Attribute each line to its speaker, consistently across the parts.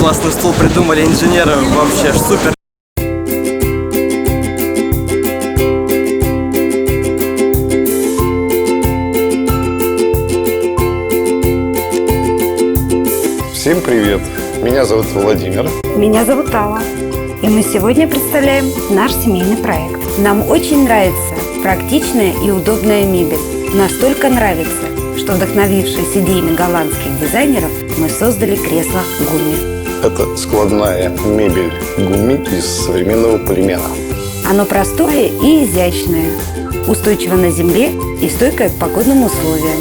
Speaker 1: классный стул придумали инженеры, вообще супер.
Speaker 2: Всем привет! Меня зовут Владимир.
Speaker 3: Меня зовут Алла. И мы сегодня представляем наш семейный проект. Нам очень нравится практичная и удобная мебель. Настолько нравится, что, вдохновившись идеями голландских дизайнеров, мы создали кресло Гумми.
Speaker 2: Это складная мебель Гумми из современного полимера.
Speaker 3: Оно простое и изящное, устойчиво на земле и стойкое к погодным условиям.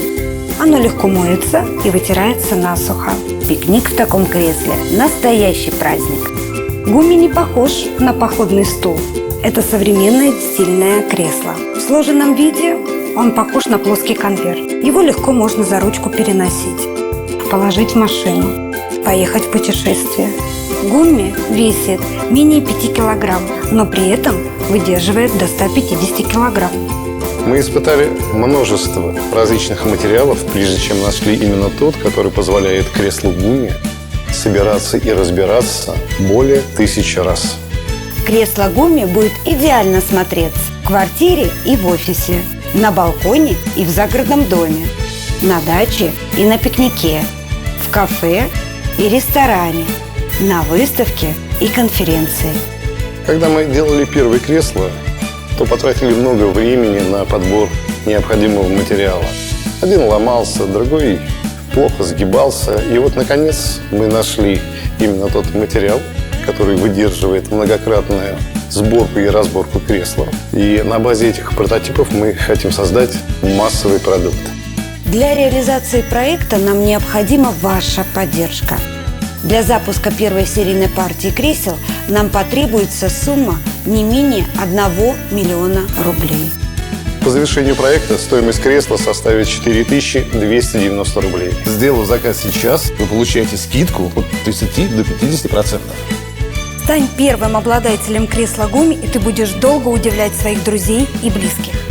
Speaker 3: Оно легко моется и вытирается насухо. Пикник в таком кресле – настоящий праздник. Гумми не похож на походный стул. Это современное стильное кресло. В сложенном виде он похож на плоский конверт. Его легко можно за ручку переносить, положить в машину, поехать в путешествие. Гумми весит менее 5 килограмм, но при этом выдерживает до 150 килограмм.
Speaker 2: Мы испытали множество различных материалов, прежде чем нашли именно тот, который позволяет креслу Гумми собираться и разбираться более 1000 раз.
Speaker 3: Кресло Гумми будет идеально смотреться в квартире и в офисе, на балконе и в загородном доме, на даче и на пикнике, в кафе и ресторане, на выставке и конференции.
Speaker 2: Когда мы делали первое кресло, то потратили много времени на подбор необходимого материала. Один ломался, другой плохо сгибался. И вот, наконец, мы нашли именно тот материал, который выдерживает многократную сборку и разборку кресла. И на базе этих прототипов мы хотим создать массовый продукт.
Speaker 3: Для реализации проекта нам необходима ваша поддержка. Для запуска первой серийной партии кресел нам потребуется сумма не менее 1 миллиона рублей.
Speaker 2: По завершению проекта стоимость кресла составит 4290 рублей.
Speaker 4: Сделав заказ сейчас, вы получаете скидку от 30 до 50%.
Speaker 3: Стань первым обладателем кресла Гумми, и ты будешь долго удивлять своих друзей и близких.